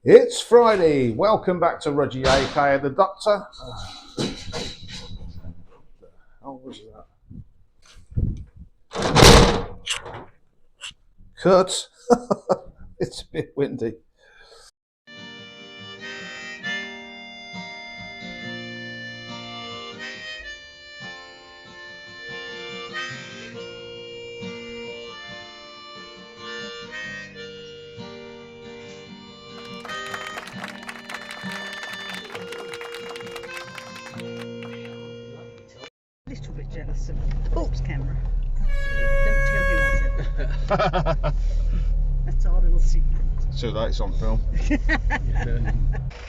It's Friday. Welcome back to Rudge, aka the Doctor. How was that? Cut. It's a bit windy. A little bit jealous of the corpse camera. Don't tell him I said that. That's our little secret. Too late, it's on film.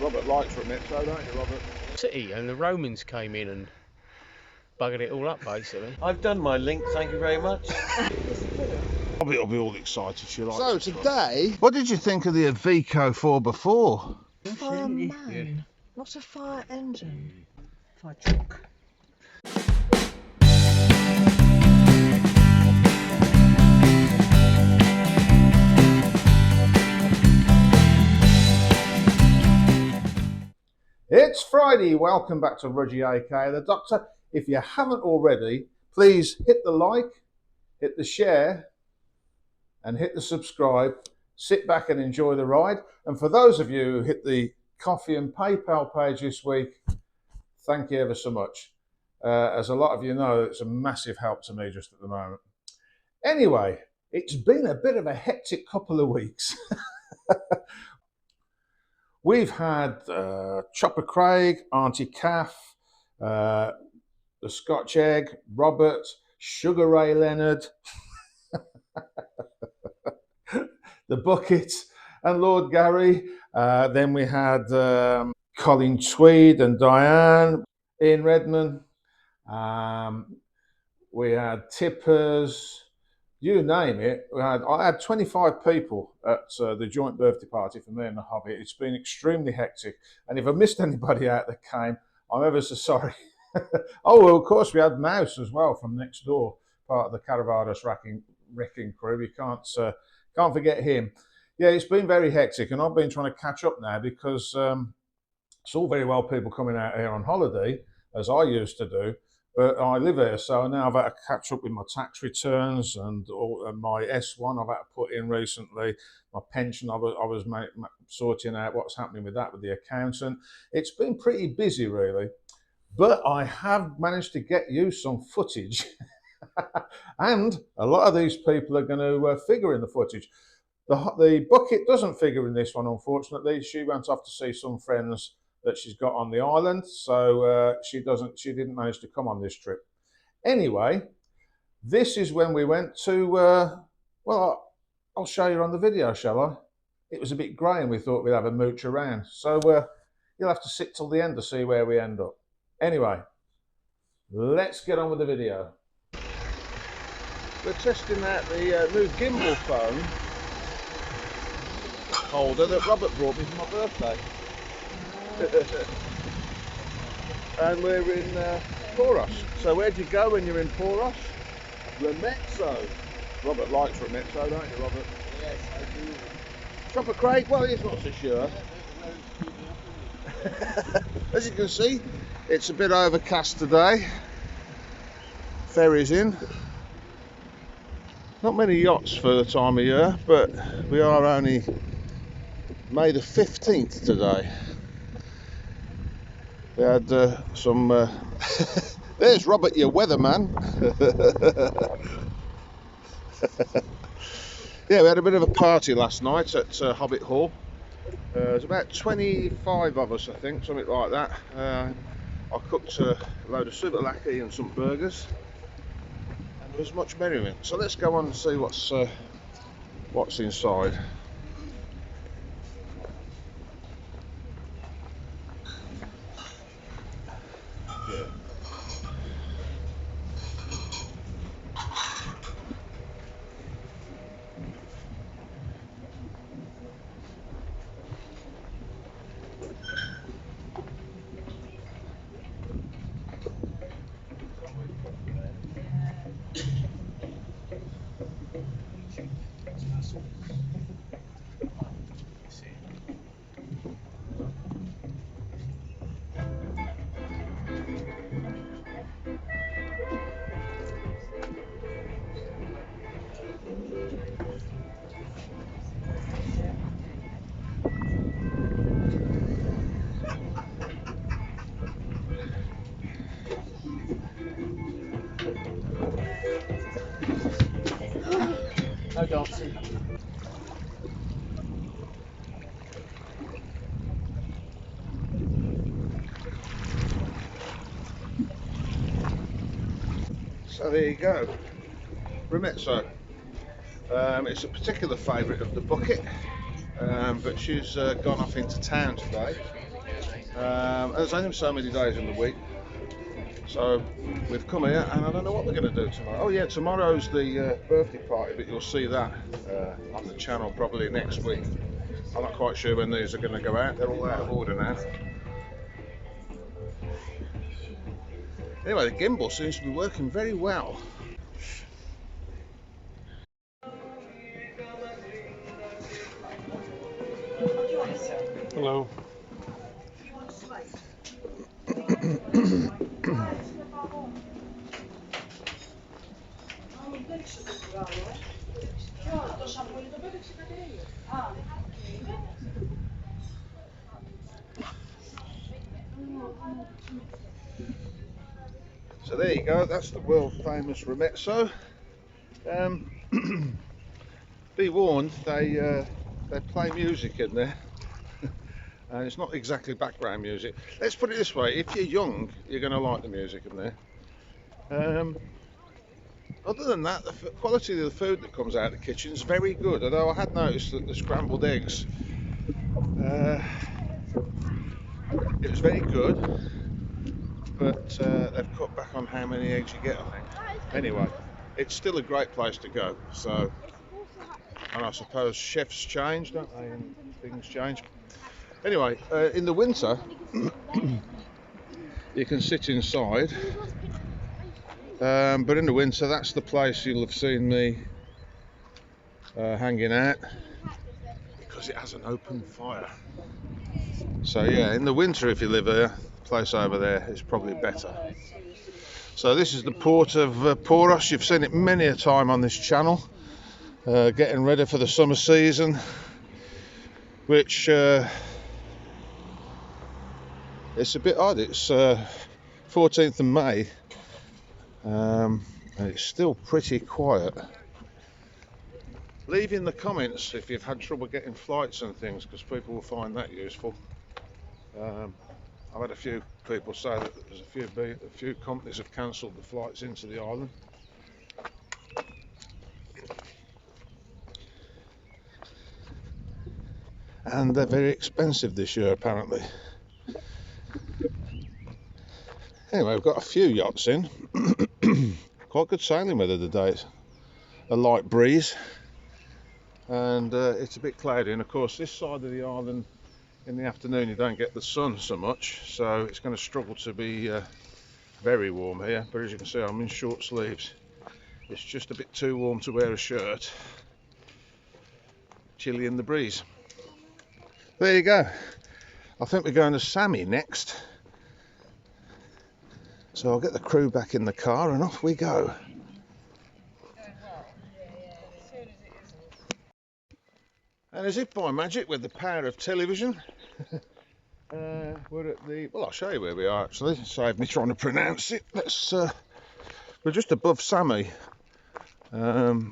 Robert likes Remetso, don't you, Robert? City, and the Romans came in and buggered it all up, basically. I've done my link, thank you very much. Probably will be all excited. She likes. So today, what did you think of the Iveco 4x4? Fire man, not a fire engine. Fire truck. It's Friday. Welcome back to Rudge, aka the Doctor. If you haven't already, please hit the like, hit the share, and hit the subscribe. Sit back and enjoy the ride. And for those of you who hit the Coffee and PayPal page this week, thank you ever so much. As a lot of you know, it's a massive help to me just at the moment. Anyway, it's been a bit of a hectic couple of weeks. We've had Chopper Craig, Auntie Kath, the Scotch Egg, Robert, Sugar Ray Leonard, the Bucket, and Lord Gary. Then we had Colin Tweed and Diane, Ian Redman. We had Tippers. You name it. I had 25 people at the joint birthday party for me and the Hobbit. It's been extremely hectic. And if I missed anybody out that came, I'm ever so sorry. Oh, well, of course, we had Mouse as well from next door, part of the Caravados wrecking crew. You can't forget him. Yeah, it's been very hectic. And I've been trying to catch up now because it's all very well people coming out here on holiday, as I used to do. But I live here, so now I've had to catch up with my tax returns and my S1 I've had to put in recently. My pension, I was sorting out what's happening with that with the accountant. It's been pretty busy, really. But I have managed to get you some footage. And a lot of these people are going to figure in the footage. The Bucket doesn't figure in this one, unfortunately. She went off to see some friends that she's got on the island, so she didn't manage to come on this trip. Anyway, this is when we went to well, I'll show you on the video, shall I? It was a bit grey and we thought we'd have a mooch around, so you'll have to sit till the end to see where we end up. Anyway, let's get on with the video. We're testing out the new gimbal phone holder that Robert brought me for my birthday. And we're in Poros. So where do you go when you're in Poros? Remetso. Robert likes Remetso, don't you, Robert? Yes, I do. Chopper Craig, well, he's not so sure. As you can see, it's a bit overcast today. Ferry's in. Not many yachts for the time of year, but we are only May the 15th today. We had some... There's Robert, your weatherman. Yeah, we had a bit of a party last night at Hobbit Hall. There's about 25 of us, I think, something like that. I cooked a load of souvlaki and some burgers. And there was much merriment. So let's go on and see what's inside. dancing. So there you go, Remetso. It's a particular favourite of the bucket, but she's gone off into town today. There's only so many days in the week, so we've come here and I don't know what we're going to do tomorrow. Oh yeah, tomorrow's the birthday party, but you'll see that on the channel probably next week. I'm not quite sure when these are going to go out, they're all out of order now. Anyway, the gimbal seems to be working very well. Hello. So there you go, that's the world famous Remetso. Be warned, they play music in there. And it's not exactly background music. Let's put it this way, if you're young, you're going to like the music in there. Other than that, the quality of the food that comes out of the kitchen is very good, although I had noticed that the scrambled eggs, it was very good, but they've cut back on how many eggs you get, I think. Anyway, it's still a great place to go, so, and I suppose chefs change, don't they, and things change. Anyway, in the winter, you can sit inside, but in the winter, that's the place you'll have seen me hanging out, because it has an open fire. So yeah, in the winter, if you live here, the place over there is probably better. So this is the port of Poros. You've seen it many a time on this channel, getting ready for the summer season, which it's a bit odd. It's 14th of May, and it's still pretty quiet. Leave in the comments if you've had trouble getting flights and things, because people will find that useful. I've had a few people say that there's a few companies have cancelled the flights into the island. And they're very expensive this year, apparently. Anyway, we've got a few yachts in. Quite good sailing weather today. It's a light breeze, and it's a bit cloudy. And of course, this side of the island, in the afternoon, you don't get the sun so much, so it's going to struggle to be very warm here. But as you can see, I'm in short sleeves. It's just a bit too warm to wear a shirt. Chilly in the breeze. There you go. I think we're going to Sammy next. So I'll get the crew back in the car and off we go. And as if by magic, with the power of television, we're at the, well, I'll show you where we are actually, save me trying to pronounce it. We're just above Sammy, so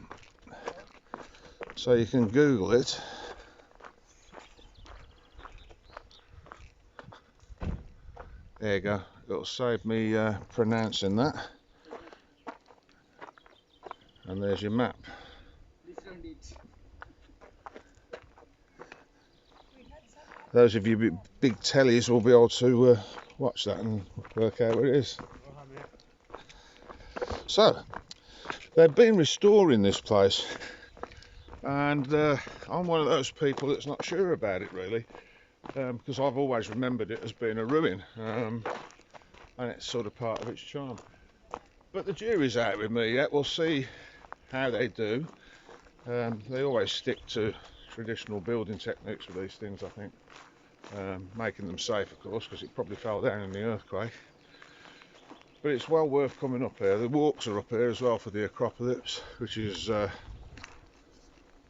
you can Google it. There you go, it'll save me pronouncing that. And there's your map. Those of you with big tellies will be able to watch that and work out where it is. So, they've been restoring this place, and I'm one of those people that's not sure about it really, because I've always remembered it as being a ruin, and it's sort of part of its charm. But the jury's out with me yet. We'll see how they do. They always stick to traditional building techniques with these things, I think. Making them safe, of course, because it probably fell down in the earthquake. But it's well worth coming up here. The walks are up here as well for the Acropolis, which is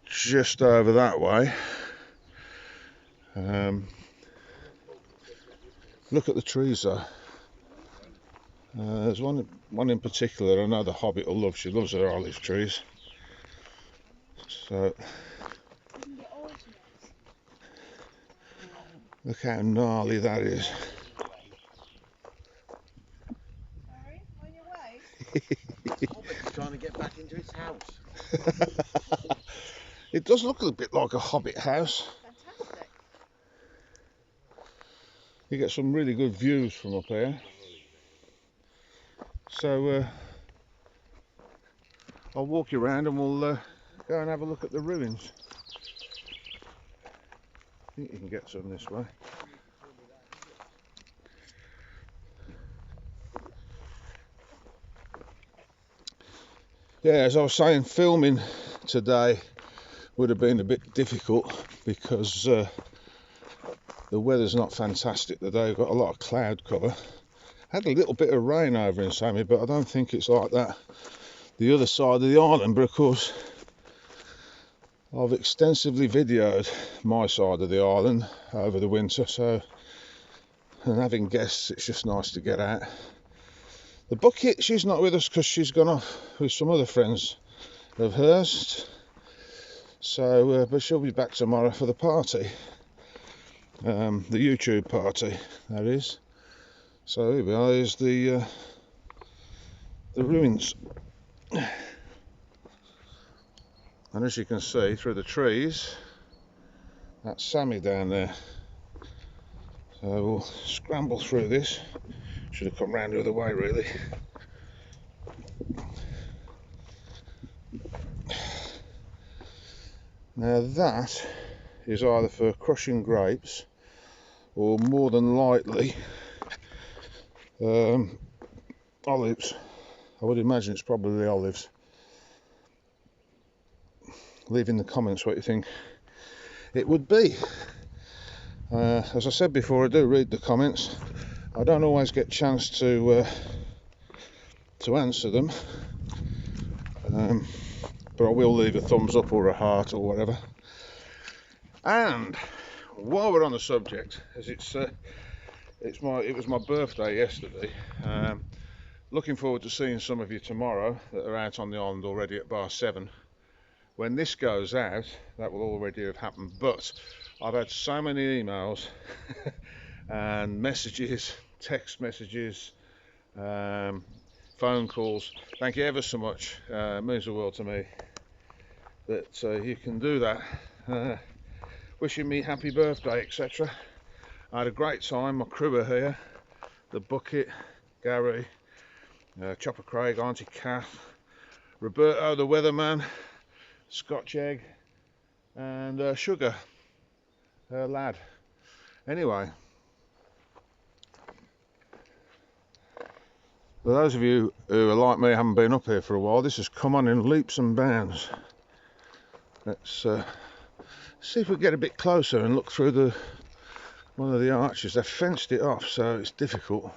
just over that way. Look at the trees though. There's one in particular I know the Hobbit will love. She loves her olive trees. So look how gnarly that is. Hobbit's trying to get back into its house. It does look a bit like a hobbit house. Fantastic. You get some really good views from up here. So I'll walk you around and we'll go and have a look at the ruins. I think you can get some this way. Yeah, as I was saying, filming today would have been a bit difficult because the weather's not fantastic today. We've got a lot of cloud cover. Had a little bit of rain over in Sammy, but I don't think it's like that the other side of the island. But of course, I've extensively videoed my side of the island over the winter, so, and having guests, it's just nice to get out. The bucket, she's not with us because she's gone off with some other friends of hers. So, but she'll be back tomorrow for the party, the YouTube party, that is. So here we are. Here's the ruins, and as you can see through the trees, that's Sammy down there. So we'll scramble through this. Should have come round the other way, really. Now that is either for crushing grapes or more than likely olives. I would imagine it's probably olives. Leave in the comments what you think it would be. As I said before, I do read the comments. I don't always get a chance to answer them, but I will leave a thumbs up or a heart or whatever. And while we're on the subject, as it was my birthday yesterday. Looking forward to seeing some of you tomorrow that are out on the island already at bar 7. When this goes out, that will already have happened, but I've had so many emails and messages, text messages, phone calls. Thank you ever so much. It means the world to me that you can do that. Wishing me happy birthday, etc. I had a great time. My crew are here. The Bucket, Gary, Chopper Craig, Auntie Kath, Roberto the Weatherman, Scotch Egg, and Sugar, her lad. Anyway, for those of you who are like me, haven't been up here for a while, this has come on in leaps and bounds. Let's see if we get a bit closer and look through one of the arches. They've fenced it off, so it's difficult.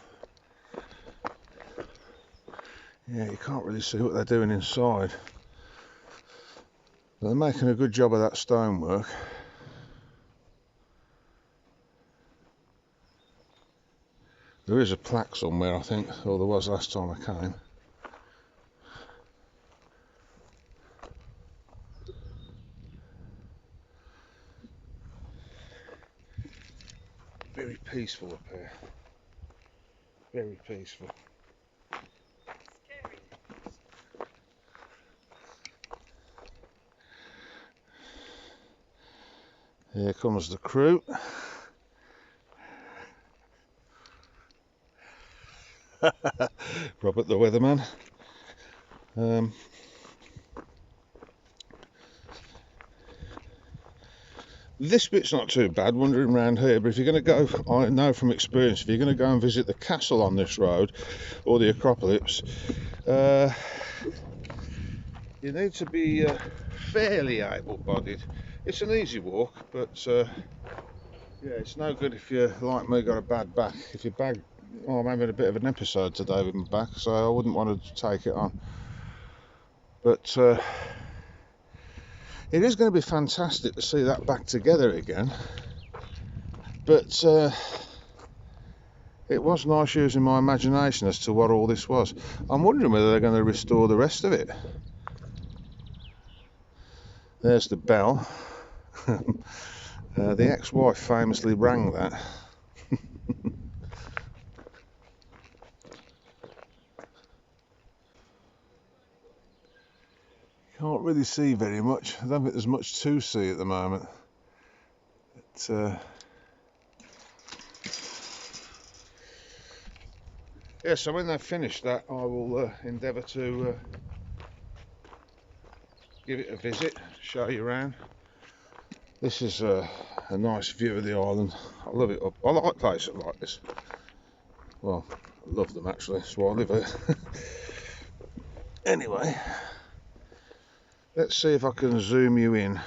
Yeah, you can't really see what they're doing inside. But they're making a good job of that stonework. There is a plaque somewhere, I think, or there was last time I came. Very peaceful up here. Very peaceful. Here comes the crew. Robert the Weatherman. This bit's not too bad wandering around here, but if you're going to go, I know from experience, if you're going to go and visit the castle on this road or the Acropolis, you need to be fairly able-bodied. It's an easy walk, but yeah, it's no good if you're like me, got a bad back. If your back, I'm having a bit of an episode today with my back, so I wouldn't want to take it on. But it is going to be fantastic to see that back together again. But it was nice using my imagination as to what all this was. I'm wondering whether they're going to restore the rest of it. There's the bell. The ex-wife famously rang that. Can't really see very much. I don't think there's much to see at the moment. Yeah, so when they've finished that, I will endeavour to give it a visit, show you around. This is a nice view of the island. I love it. I like places like this. Well, I love them actually, that's why I live here. Anyway, let's see if I can zoom you in.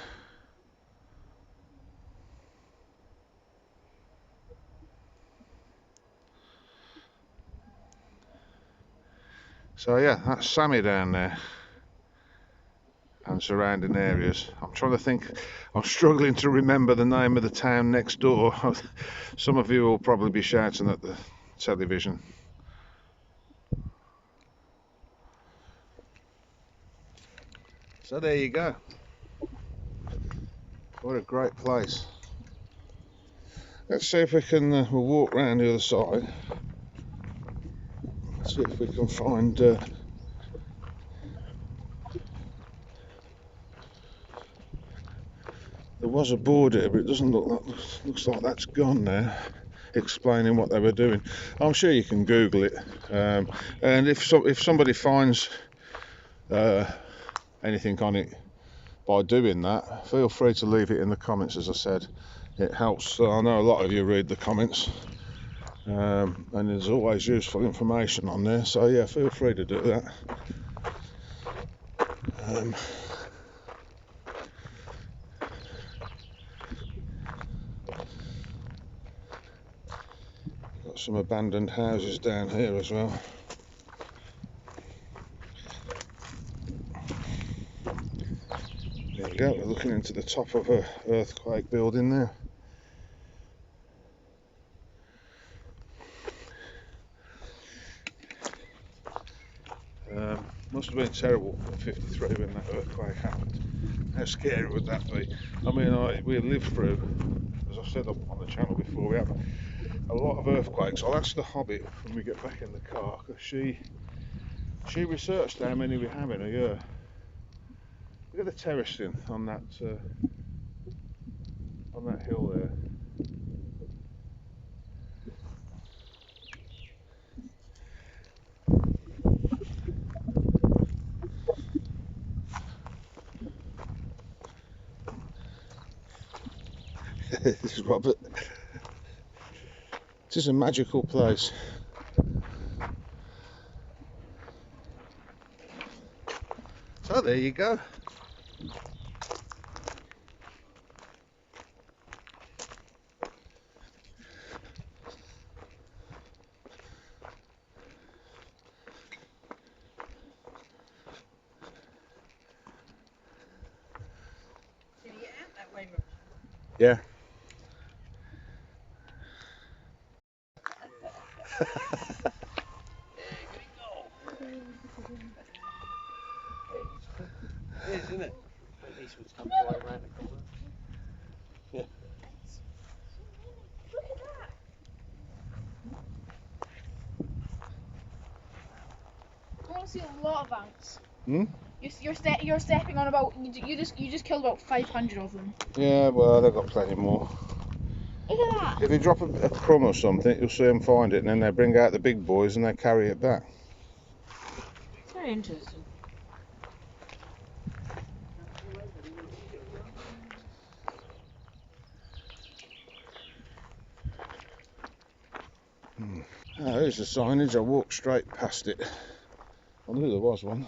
So yeah, that's Sammy down there and surrounding areas. I'm trying to think, I'm struggling to remember the name of the town next door. Some of you will probably be shouting at the television. So there you go. What a great place. Let's see if we can, we'll walk round the other side. See if we can find there was a board here, but it doesn't look like, looks like that's gone now, explaining what they were doing. I'm sure you can Google it, and if somebody finds anything on it by doing that, feel free to leave it in the comments. As I said, it helps. I know a lot of you read the comments, and there's always useful information on there, so yeah, feel free to do that. Got some abandoned houses down here as well. There we go, we're looking into the top of a earthquake building there. Must have been terrible in '53 when that earthquake happened. How scary would that be? I mean, we lived through, as I've said on the channel before, we have a lot of earthquakes. I'll ask the Hobbit when we get back in the car, because she researched how many we have in a year. Look at the terracing on that hill there. This is Robert. This is a magical place. So there you go. Can you get out that way, Rudge? Yeah. It is, isn't it? These ones come right around the corner. Yeah. I want to see a lot of ants. Hmm? You're stepping on about you just killed about 500 of them. Yeah, well, they've got plenty more. Look at that. If you drop a crumb or something, you'll see them find it, and then they bring out the big boys and they carry it back. It's very interesting. Oh, there's the signage. I walked straight past it. I knew there was one.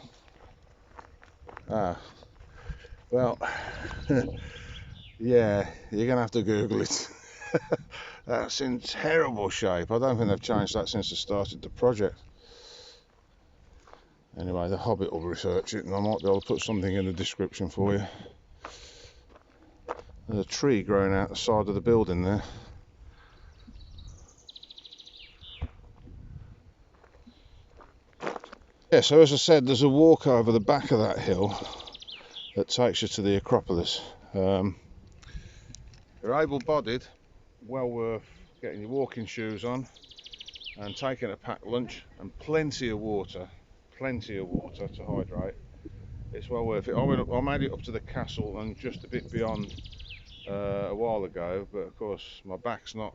Ah, well, yeah, you're gonna have to Google it. That's in terrible shape. I don't think they've changed that since they started the project. Anyway, the Hobbit will research it, and I might be able to put something in the description for you. There's a tree growing out the side of the building there. Yeah, so as I said, there's a walk over the back of that hill, that takes you to the Acropolis. You're able-bodied, well worth getting your walking shoes on and taking a packed lunch and plenty of water to hydrate. It's well worth it. I made it up to the castle and just a bit beyond a while ago, but of course my back's not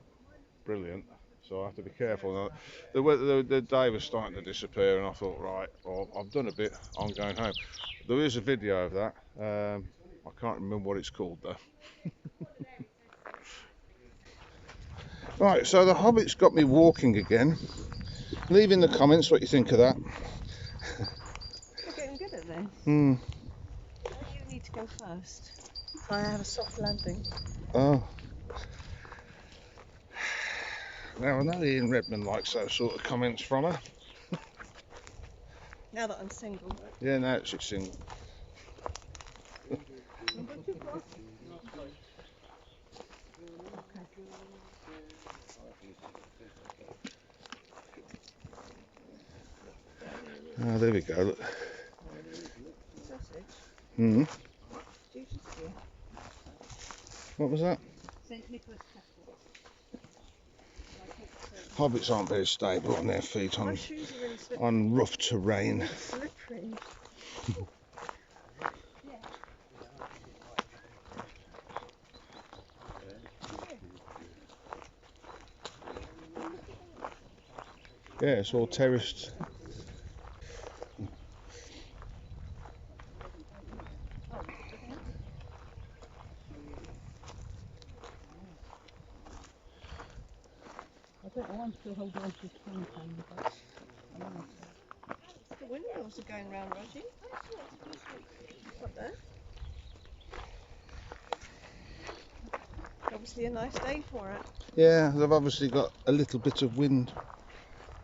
brilliant, so I have to be careful. The day was starting to disappear and I thought, right, well, I've done a bit, I'm going home. There is a video of that. I can't remember what it's called though. Right, so the hobbits got me walking again. Leave in the comments what you think of that. You're getting good at this. Hmm. You need to go first. So I have a soft landing. Oh. Now I know Ian Redmond likes those sort of comments from her. Now that I'm single. Yeah, now it's just single. Oh, there we go. Look. Sausage. Hmm. Do you just do? What was that? St. Nicholas Castle. Hobbits aren't very stable on their feet My on shoes are really slippery. on rough terrain. Slippery. Yeah, it's all terraced. I don't know, I'm still holding on to his phone, but The windmills are going round, Rudge. Up there. Obviously a nice day for it. Yeah, they've obviously got a little bit of wind.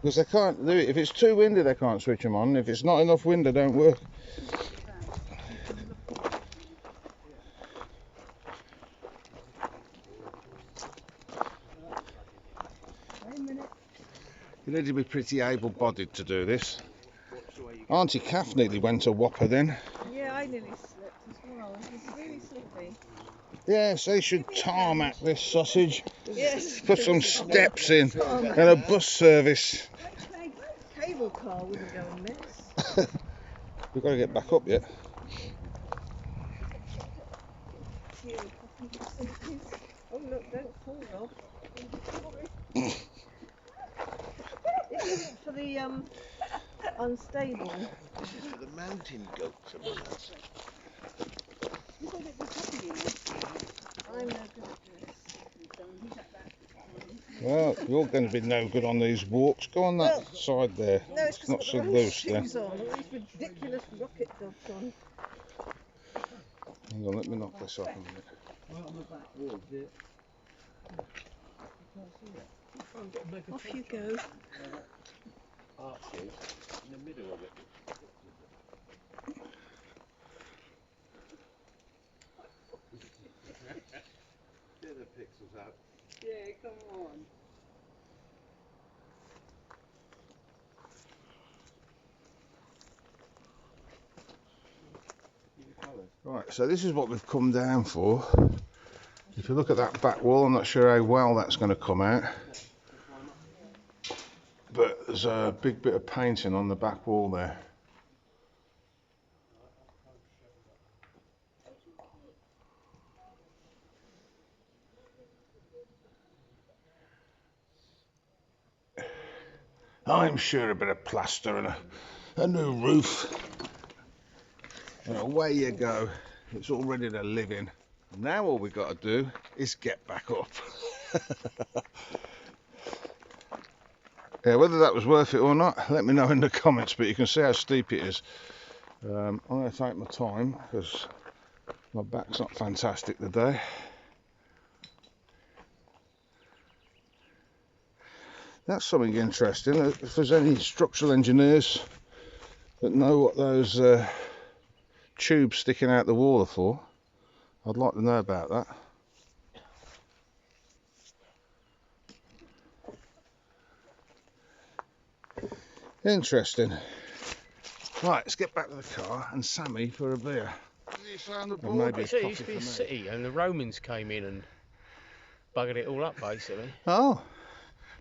Because they can't do it. If it's too windy, they can't switch them on. If it's not enough wind, they don't work. You need to be pretty able-bodied to do this. Auntie Kath nearly went a whopper then. Yeah, I nearly slipped as well. It's really slippery. Yes, they should tarmac this sausage. Yes. Put some steps in and a bus service. Cable car wouldn't go amiss. We've got to get back up yet. Oh look, don't fall off. This isn't for the unstable. This is for the mountain goats among us. I'm no good at this. Well, you're going to be no good on these walks. Go on that side there. No, it's It's not because so I've got the wrong loose there. shoes on. All these ridiculous rocket dogs on. Hang on, let me knock this off a minute. Off you go. Arches in the middle of it. Get the pixels out. yeah, come on. Right, so this is what we've come down for. If you look at that back wall, I'm not sure how well that's going to come out. But there's a big bit of painting on the back wall there. I'm sure a bit of plaster and a new roof. And away you go. It's all ready to live in. Now all we've got to do is get back up. Yeah, whether that was worth it or not, let me know in the comments, but you can see how steep it is. I'm going to take my time because my back's not fantastic today. That's something interesting. If there's any structural engineers that know what those tubes sticking out the wall are for, I'd like to know about that. Interesting. Right, let's get back to the car and Sammy for a beer. you say on the And board? maybe it used to be a city, and the Romans came in and buggered it all up, basically. Oh,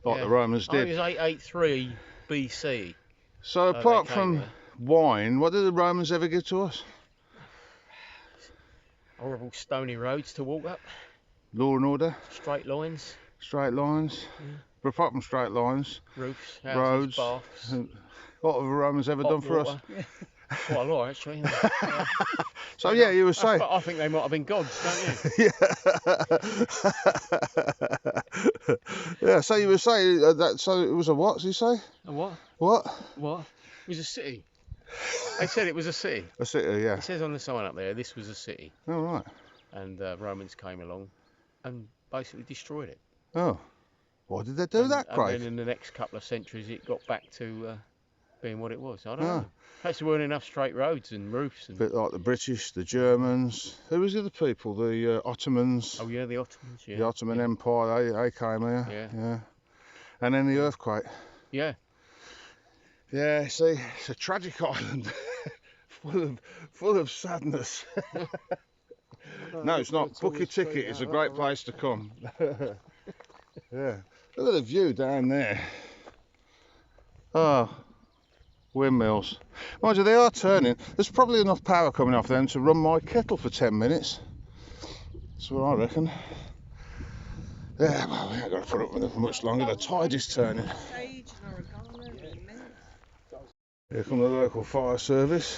like the Romans I think did. it was 883 BC. So they apart came from there. wine, what did the Romans ever give to us? Horrible stony roads to walk up, Law and order, straight lines, straight lines. But apart from straight lines, roofs, houses, roads, baths, what have the Romans ever hot done for us? water. Quite a lot, actually. Yeah. So yeah, you were saying. I think they might have been gods, don't you? Yeah. Yeah. So you were saying that. So it was a what? Did you say? A what? What? What? It was a city. They said it was a city. A city, yeah. It says on the sign up there, this was a city. Oh right. And Romans came along and basically destroyed it. Oh. Why did they do that, Craig? And then in the next couple of centuries, it got back to being what it was. I don't Ah. know. Perhaps there weren't enough straight roads and roofs. A And... bit like the British, the Germans. Who was the other people? The Ottomans. Oh yeah, the Ottomans. Yeah. The Ottoman Empire. They came here. Yeah. And then the earthquake. Yeah. Yeah. See, it's a tragic island, full of sadness. No, it's not. Book your ticket. It's a great place to come. Yeah. Look at the view down there. Oh, windmills. Mind you, they are turning. There's probably enough power coming off them to run my kettle for 10 minutes. That's what I reckon. Yeah, well, we ain't got to put up with it for much longer. The tide is turning. Sage and oregano and mint. Here come the local fire service.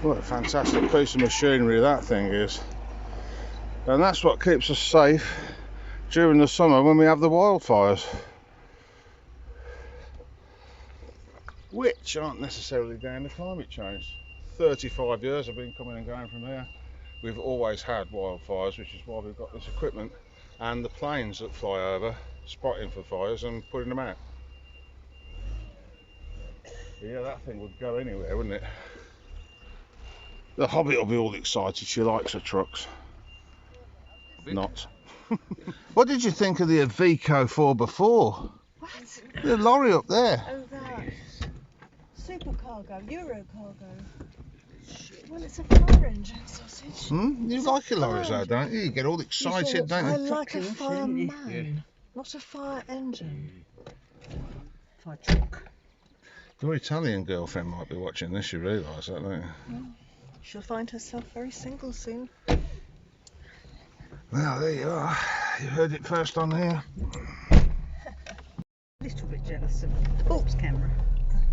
What a fantastic piece of machinery that thing is. And that's what keeps us safe during the summer when we have the wildfires. Which aren't necessarily down to climate change. 35 years I've been coming and going from here. We've always had wildfires, which is why we've got this equipment and the planes that fly over, spotting for fires and putting them out. But yeah, that thing would go anywhere, wouldn't it? The Hobbit will be all excited, she likes her trucks. Not. What did you think of the Iveco 4x4? What? The lorry up there. Oh, that. Supercargo, Eurocargo. Well, it's a fire engine sausage. You like your lorries though, don't you? You get all excited, don't I you? like a fireman, not a fire engine. Fire truck. Your Italian girlfriend might be watching this, you realise that, don't you? She'll find herself very single soon. Well, there you are. You heard it first on here. A little bit jealous of Paul's camera.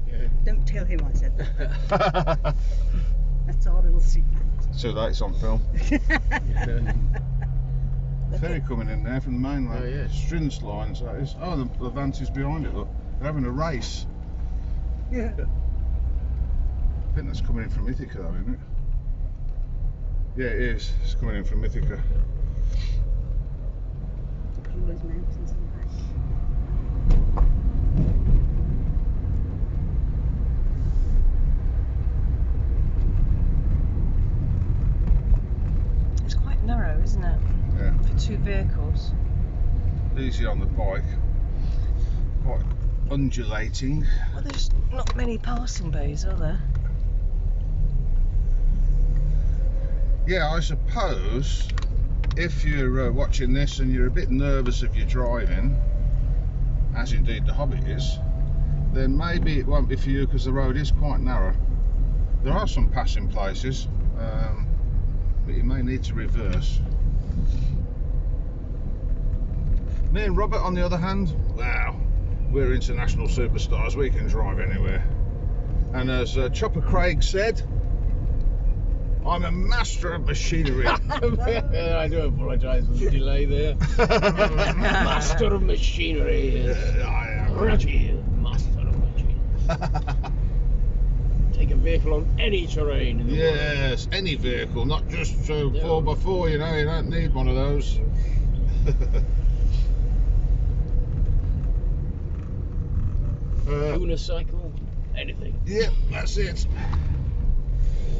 Yeah. Don't tell him I said that. That's our little secret. Too late, it's on film. Ferry coming in there from the mainland. Oh, yeah. Strins lines, that is. Oh, the Phanetes behind it, look. They're having a race. Yeah. I think that's coming in from Ithaca though, isn't it? Yeah, it is. It's coming in from Ithaca. All those mountains in the back. It's quite narrow, isn't it? Yeah. For two vehicles. Easy on the bike. Quite undulating. Well, there's not many passing bays, are there? Yeah, I suppose if you're watching this and you're a bit nervous of your driving, as indeed the Hobbit is, then maybe it won't be for you because the road is quite narrow. There are some passing places, but you may need to reverse. Me and Robert, on the other hand, wow, we're international superstars, we can drive anywhere. And as Chopper Craig said, I'm a master of machinery. I do apologise for the delay there. Master of machinery. I am. Rudge, master of machinery. Take a vehicle on any terrain in the world. Yes, any vehicle, not just 4x4, you know, you don't need one of those. Unicycle. anything. Yeah, that's it.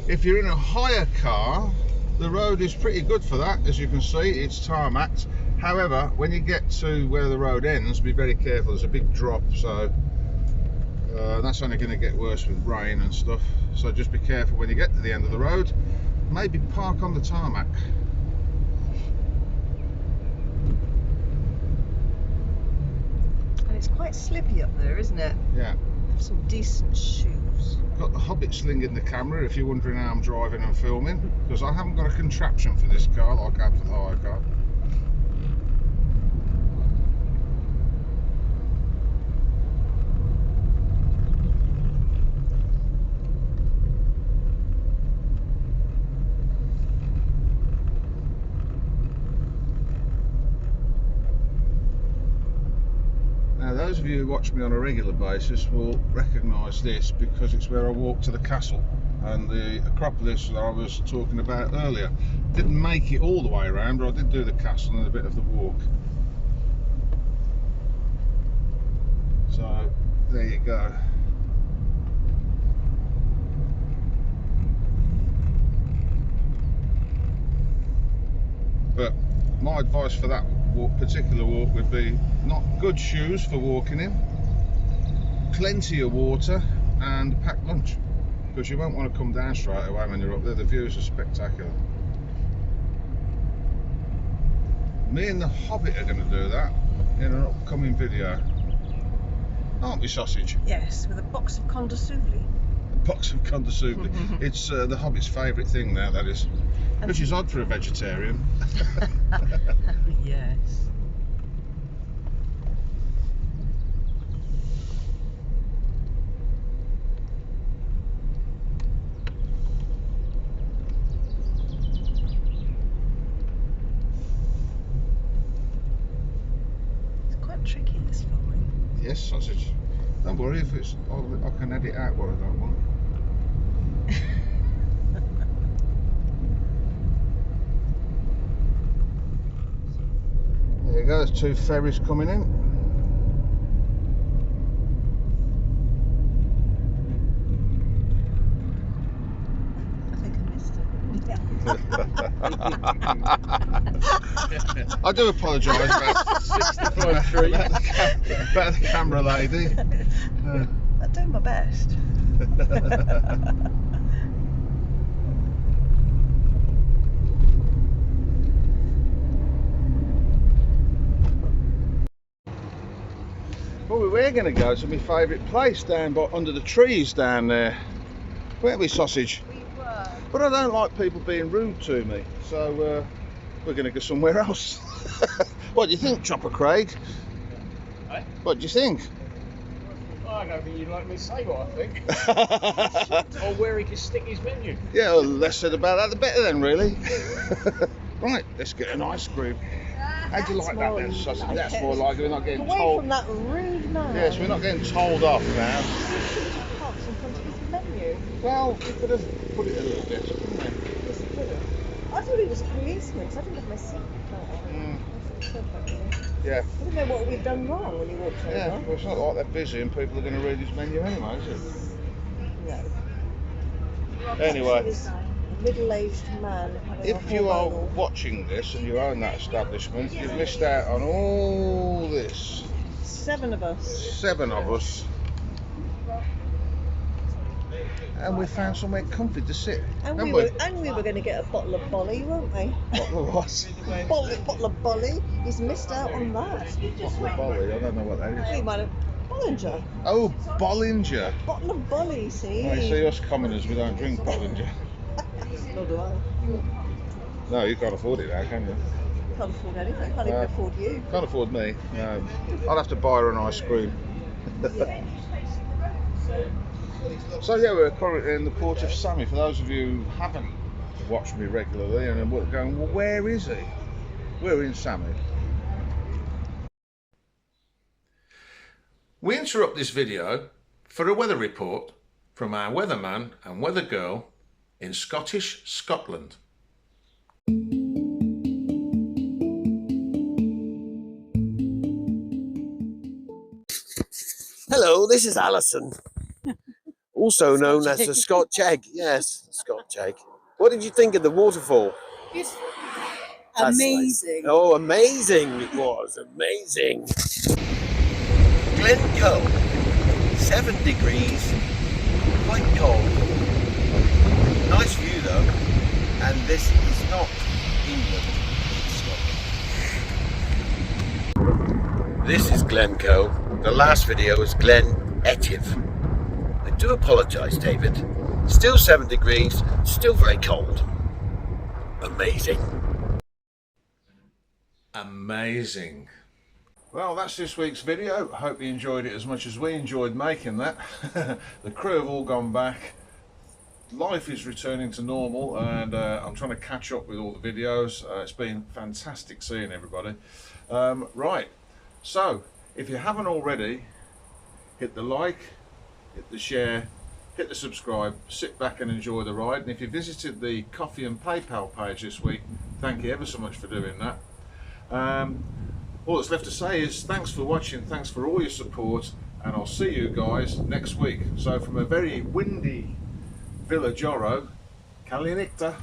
If you're in a hire car, the road is pretty good for that. As you can see, it's tarmacked. However, when you get to where the road ends, be very careful. There's a big drop, so that's only going to get worse with rain and stuff. So just be careful when you get to the end of the road. Maybe park on the tarmac. And it's quite slippy up there, isn't it? Yeah. Some decent shoes. Got the hobbit sling in the camera if you're wondering how I'm driving and filming, because I haven't got a contraption for this car like I have for the hire car. Now those of you who watch me on a regular basis will recognise this because it's where I walk to the castle and the Acropolis that I was talking about earlier. Didn't make it all the way around, but I did do the castle and a bit of the walk. So there you go. But my advice for that particular walk would be not good shoes for walking in, plenty of water and packed lunch, because you won't want to come down straight away when you're up there. The views are spectacular. Me and the Hobbit are going to do that in an upcoming video, aren't we, Sausage? Yes, with a box of condessouvli. A box of condessouvli. It's the Hobbit's favourite thing now, that is, which is odd for a vegetarian. Yes. It's quite tricky, this filming. Yes, Sausage. Don't worry if it's. I can edit out what I don't want. There you go, there's two ferries coming in. I think I missed it. I do apologise about 65 trees. about the camera lady. I'm doing my best. Well, we were going to go to my favourite place down by under the trees down there. Weren't we, Sausage? We were. But I don't like people being rude to me, so we're going to go somewhere else. What do you think, Chopper Craig? Eh? What do you think? I don't think you'd like me to say what I think. Or where he can stick his menu. Yeah, well, less said about that, the better then, really. Right, let's get an ice cream. How'd you like that then, Sausage? like That's it. more like it. We're not getting Away told. from that rude man. Yes, we're not getting told off now. Parks in front of his menu. Well, we could have put it a little bit, couldn't we? Yes, he could have. I thought it was a policeman because I didn't have my seatbelt on. Mm. I said that, really. Yeah. I didn't know what we'd done wrong when he walked over. Yeah, well, it's not like they're busy and people are going to read his menu anyway, is it? No. He Anyway, was a middle-aged man having if a you are hormonal- watching this and you own that establishment, you've missed out on all this. 7 of us. 7 of us. And we found somewhere comfy to sit. And haven't we were going to get a bottle of bolly, weren't we? Bottle of what? Bottle of bolly. He's missed out on that. Bottle of Bolly, I don't know what that We is. might have Bollinger. Oh, Bollinger. Bottle of bolly, see? I see, us commoners, we don't drink Bollinger. Nor do I. No, you can't afford it now, can you? Can't afford anything. Can't even afford you. Can't afford me. No. I'll have to buy her an ice cream. Yeah. So yeah, we're currently in the port of Sammy. For those of you who haven't watched me regularly and are going, well, where is he? We're in Sammy. We interrupt this video for a weather report from our weatherman and weather girl in Scottish Scotland. Hello, this is Alison. also known as the Scotch egg. Yes, Scotch egg. What did you think of the waterfall? It's That's amazing. nice. Oh, amazing it was. Amazing. Glencoe, 7 degrees, quite cold. Nice view though. And this is not England, it's Scotland. This is Glencoe. The last video was Glen Etive. I do apologise, David. Still 7 degrees, still very cold. Amazing. Amazing. Well, that's this week's video. Hope you enjoyed it as much as we enjoyed making that. The crew have all gone back. Life is returning to normal, and I'm trying to catch up with all the videos. It's been fantastic seeing everybody. Right, so if you haven't already, hit the like, hit the share, hit the subscribe, sit back and enjoy the ride. And if you visited the Coffee and PayPal page this week, thank you ever so much for doing that. All that's left to say is thanks for watching, thanks for all your support, and I'll see you guys next week. So from a very windy Villa Joro, Kalinicta.